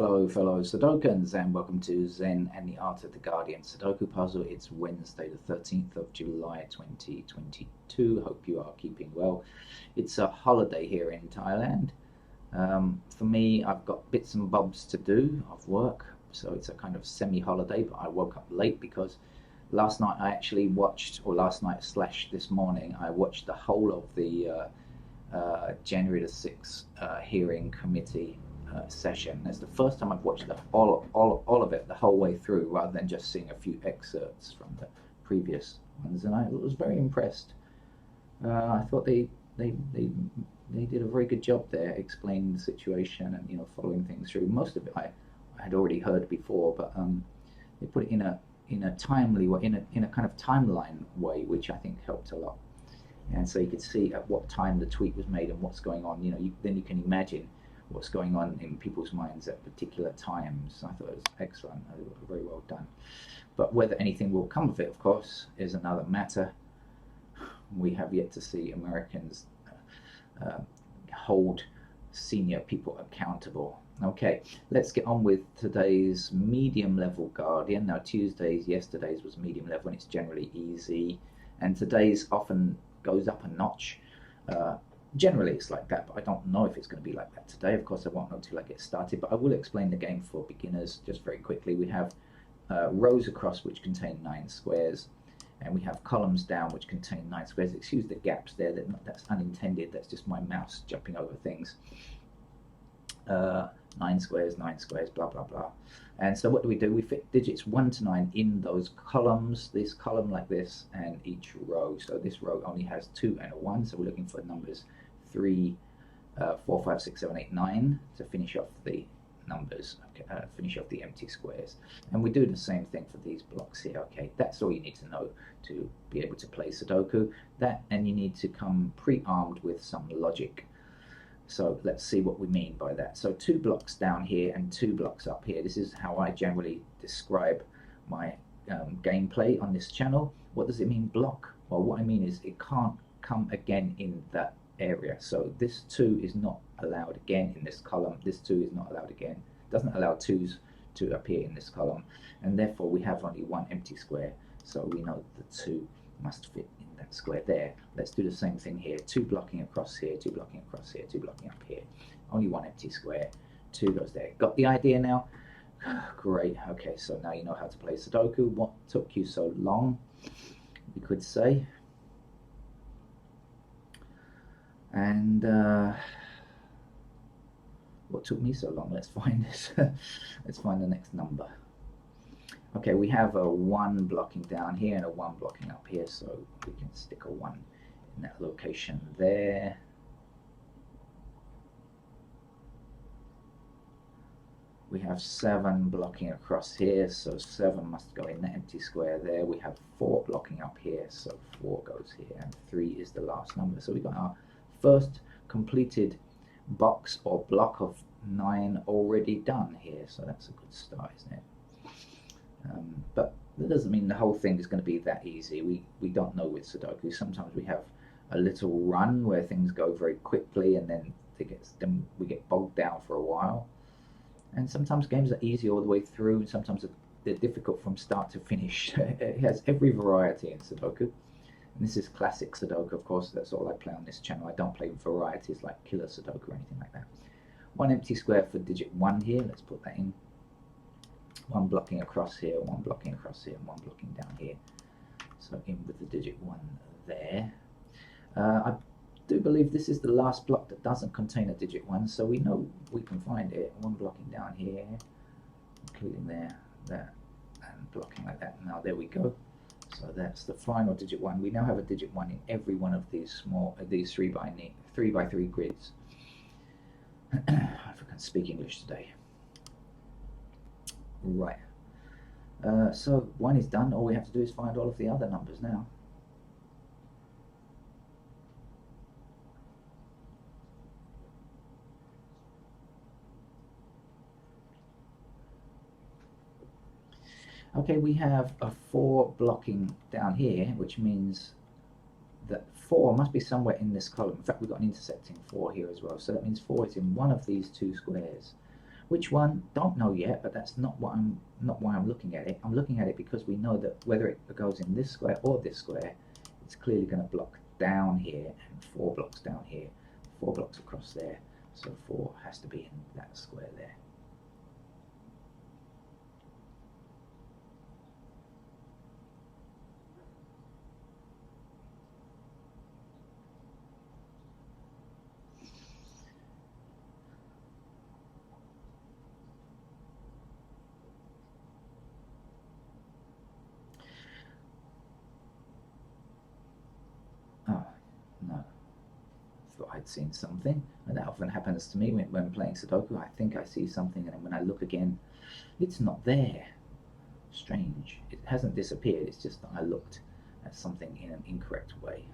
Hello, fellow Sudokans, and welcome to Zen and the Art of the Guardian Sudoku Puzzle. It's Wednesday, the 13th of July, 2022. Hope you are keeping well. It's a holiday here in Thailand. For me, I've got bits and bobs to do of work, so it's a kind of semi-holiday, but I woke up late because last night I actually watched, or last night slash this morning, I watched the whole of the January the 6th hearing committee session. It's the first time I've watched all of it the whole way through, rather than just seeing a few excerpts from the previous ones, and I was very impressed. I thought they did a very good job there, explaining the situation and following things through. Most of it I had already heard before, but they put it in a timely way, in a kind of timeline way, which I think helped a lot. And so you could see at what time the tweet was made and what's going on. Then you can imagine what's going on in people's minds at particular times. I thought it was excellent, very well done. But whether anything will come of it, of course, is another matter. We have yet to see Americans hold senior people accountable. Okay, let's get on with today's medium level Guardian. Now yesterday's was medium level, and it's generally easy, and today's often goes up a notch. Generally it's like that, but I don't know if it's going to be like that today. Of course I won't know till I get started, but I will explain the game for beginners just very quickly. We have rows across which contain 9 squares, and we have columns down which contain 9 squares. Excuse the gaps there, that's unintended, that's just my mouse jumping over things. 9 squares, blah blah blah. And so what do? We fit digits 1 to 9 in those columns, this column like this, and each row. So this row only has 2 and a 1, so we're looking for numbers 3, 4, 5, 6, 7, 8, 9 to finish off the numbers, finish off the empty squares. And we do the same thing for these blocks here. Okay, that's all you need to know to be able to play Sudoku. That, and you need to come pre-armed with some logic. So let's see what we mean by that. So 2 blocks down here and 2 blocks up here. This is how I generally describe my gameplay on this channel. What does it mean, block? Well, what I mean is it can't come again in that area. So this 2 is not allowed again in this column. This 2 is not allowed again. It doesn't allow 2s to appear in this column. And therefore we have only 1 empty square. So we know the 2 must fit in that square there. Let's do the same thing here. 2 blocking across here, 2 blocking across here, 2 blocking up here. Only 1 empty square. 2 goes there. Got the idea now? Great. Okay, so now you know how to play Sudoku. What took you so long, you could say? And what took me so long? Let's find this. Let's find the next number. Okay, we have a 1 blocking down here and a 1 blocking up here, so we can stick a 1 in that location there. We have 7 blocking across here, so 7 must go in the empty square there. We have 4 blocking up here, so 4 goes here, and 3 is the last number. So we got our first completed box or block of 9 already done here, so that's a good start, isn't it? But that doesn't mean the whole thing is going to be that easy. We don't know with Sudoku. Sometimes we have a little run where things go very quickly, and then we get bogged down for a while. And sometimes games are easy all the way through, and sometimes they're difficult from start to finish. It has every variety in Sudoku. And this is classic Sudoku, of course. That's all I play on this channel. I don't play varieties like Killer Sudoku or anything like that. 1 empty square for digit 1 here. Let's put that in. 1 blocking across here, 1 blocking across here, and 1 blocking down here. So in with the digit 1 there. I do believe this is the last block that doesn't contain a digit 1, so we know we can find it. 1 blocking down here, including there, and blocking like that. Now there we go. So that's the final digit 1. We now have a digit 1 in every one of these these 3 by 3 grids. If I can speak English today. Right, so 1 is done. All we have to do is find all of the other numbers now. Okay, we have a 4 blocking down here, which means that 4 must be somewhere in this column. In fact, we've got an intersecting 4 here as well, so that means 4 is in one of these 2 squares. Which one? Don't know yet, but that's not why I'm looking at it. I'm looking at it because we know that whether it goes in this square or this square, it's clearly going to block down here and 4 blocks down here, 4 blocks across there. So 4 has to be in that square there. Oh, no. Thought I'd seen something. And that often happens to me when playing Sudoku. I think I see something, and then when I look again, it's not there. Strange. It hasn't disappeared, it's just that I looked at something in an incorrect way.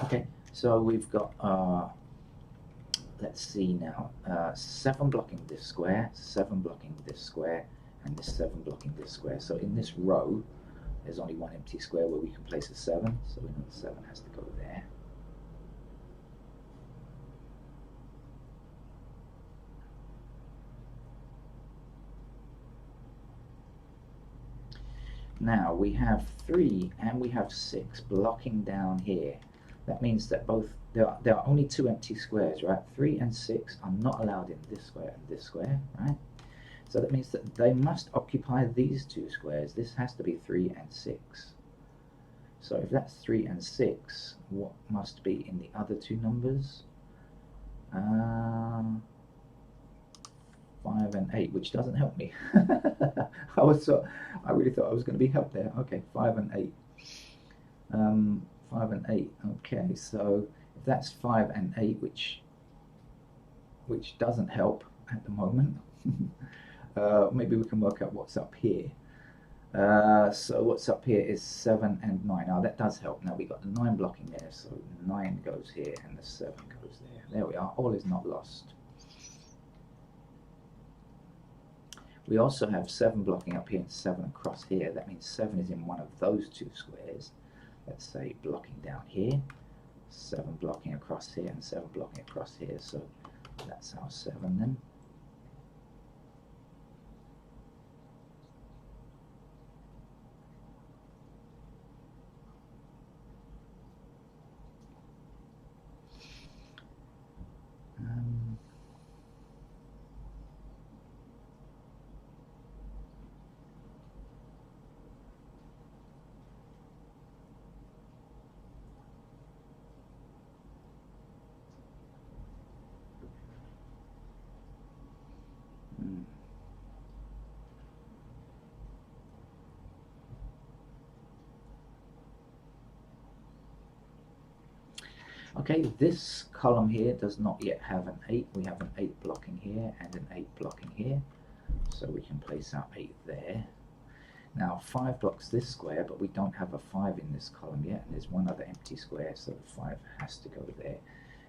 Okay, so we've got, let's see now, 7 blocking this square, 7 blocking this square, and this 7 blocking this square. So in this row, there's only one empty square where we can place a 7, so we know the 7 has to go there. Now we have 3 and we have 6 blocking down here. That means that there are only 2 empty squares, right? 3 and 6 are not allowed in this square and this square, right? So that means that they must occupy these 2 squares. This has to be 3 and 6. So if that's 3 and 6, what must be in the other 2 numbers? 5 and 8, which doesn't help me. I really thought I was going to be helped there. Okay, 5 and 8. 5 and 8. Okay, so if that's 5 and 8, which doesn't help at the moment, maybe we can work out what's up here. So what's up here is 7 and 9. Now that does help. Now we got the 9 blocking there, so 9 goes here and the 7 goes there. There we are. All is not lost. We also have 7 blocking up here and 7 across here. That means 7 is in one of those 2 squares. Let's say blocking down here, 7 blocking across here and 7 blocking across here. So that's our 7 then. Okay, this column here does not yet have an 8. We have an 8 blocking here and an 8 blocking here. So we can place our 8 there. Now 5 blocks this square, but we don't have a 5 in this column yet, and there's one other empty square, so the 5 has to go there.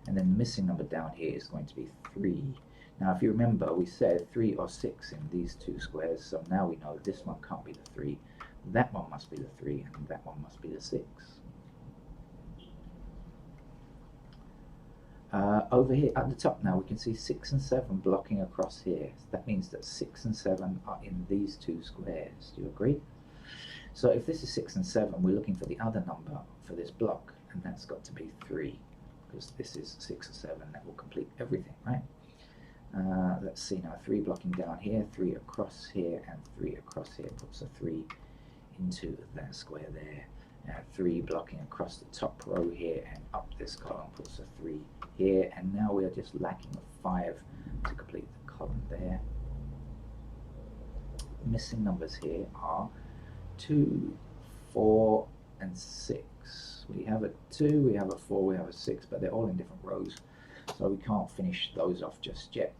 And then the missing number down here is going to be 3. Now if you remember, we said 3 or 6 in these 2 squares, so now we know this one can't be the 3, that one must be the 3, and that one must be the 6. Over here at the top now we can see 6 and 7 blocking across here. So that means that 6 and 7 are in these 2 squares. Do you agree? So if this is 6 and 7, we're looking for the other number for this block, and that's got to be 3, because this is 6 or 7. That will complete everything, right? Let's see now, 3 blocking down here, 3 across here, and 3 across here puts a 3 into that square there. 3 blocking across the top row here and up this column puts a 3 here, and now we are just lacking a 5 to complete the column there. Missing numbers here are 2, 4, and 6. We have a 2, we have a 4, we have a 6, but they're all in different rows, so we can't finish those off just yet.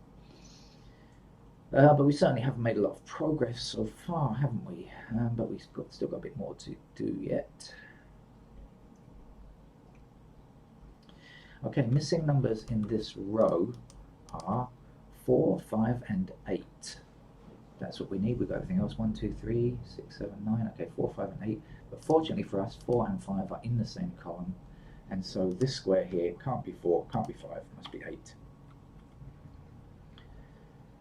But we certainly haven't made a lot of progress so far, haven't we? But we've still got a bit more to do yet. Okay, missing numbers in this row are 4, 5, and 8. That's what we need. We've got everything else. 1, 2, 3, 6, 7, 9. Okay, 4, 5, and 8. But fortunately for us, 4 and 5 are in the same column. And so this square here can't be 4, can't be 5, it must be 8.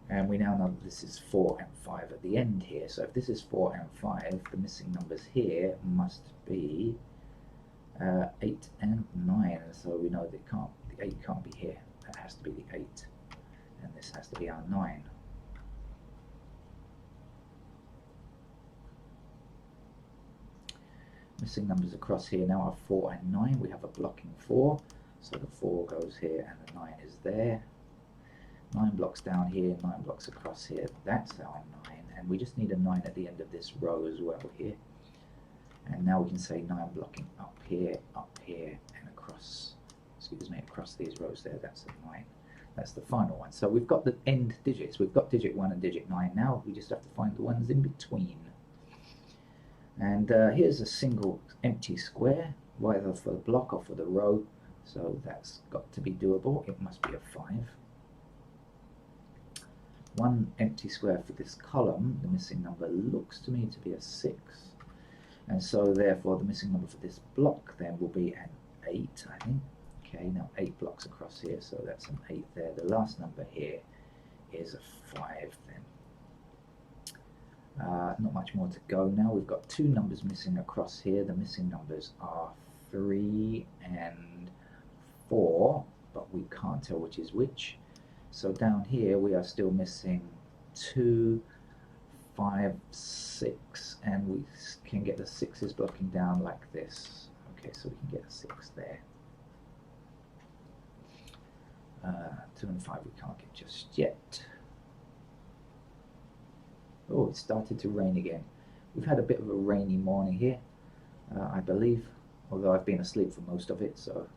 And we now know that this is 4 and 5 at the end here. So if this is 4 and 5, the missing numbers here must be 8 and 9. So we know that the 8 can't be here. That has to be the 8. And this has to be our 9. Missing numbers across here now are 4 and 9. We have a blocking 4. So the 4 goes here and the 9 is there. 9 blocks down here, 9 blocks across here. That's our 9. And we just need a 9 at the end of this row as well here. And now we can say 9 blocking up here, and across, across these rows there. That's the 9. That's the final one. So we've got the end digits. We've got digit 1 and digit 9 now. We just have to find the ones in between. And here's a single empty square, whether for the block or for the row. So that's got to be doable. It must be a 5. One empty square for this column. The missing number looks to me to be a 6. And so therefore the missing number for this block then will be an 8, I think. Okay, now 8 blocks across here, so that's an 8 there. The last number here is a 5 then. Not much more to go now. We've got 2 numbers missing across here. The missing numbers are 3 and 4, but we can't tell which is which. So down here we are still missing 2, 5, 6, and we can get the 6s blocking down like this. Okay, so we can get a 6 there. 2 and 5 we can't get just yet. Oh, it started to rain again. We've had a bit of a rainy morning here, I believe, although I've been asleep for most of it. So,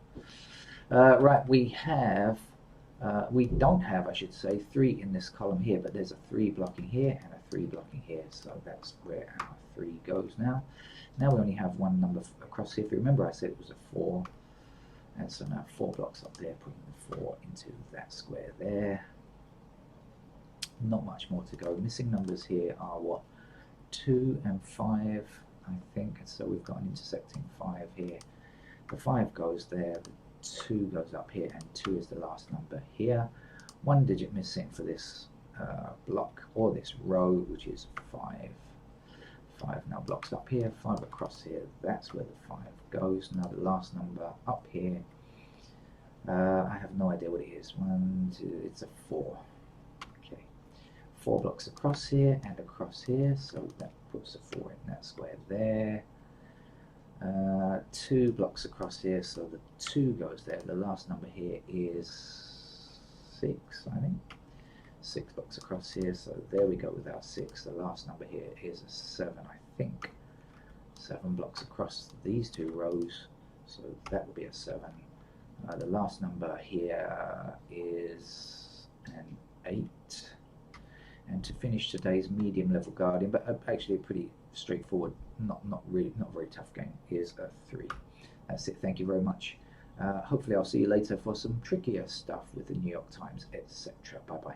right, we don't have, I should say, 3 in this column here, but there's a 3 blocking here and a 3 blocking here, so that's where our 3 goes now. Now we only have 1 number across here. If you remember, I said it was a 4, and so now 4 blocks up there, putting the 4 into that square there. Not much more to go. Missing numbers here are what? 2 and 5, I think. So we've got an intersecting 5 here. The 5 goes there, the 2 goes up here, and 2 is the last number here. 1 digit missing for this block or this row, which is 5. 5 now blocks up here, 5 across here. That's where the 5 goes. Now the last number up here, I have no idea what it is. 1, 2, it's a 4. 4 blocks across here and across here, so that puts a 4 in that square there. 2 blocks across here, so the 2 goes there. The last number here is 6, I think. 6 blocks across here, so there we go with our 6. The last number here is a 7, I think. 7 blocks across these 2 rows, so that will be a 7. The last number here is an 8. And to finish today's medium level Guardian, but actually a pretty straightforward, not very tough game, is a 3. That's it. Thank you very much. Hopefully I'll see you later for some trickier stuff with the New York Times, etc. Bye bye.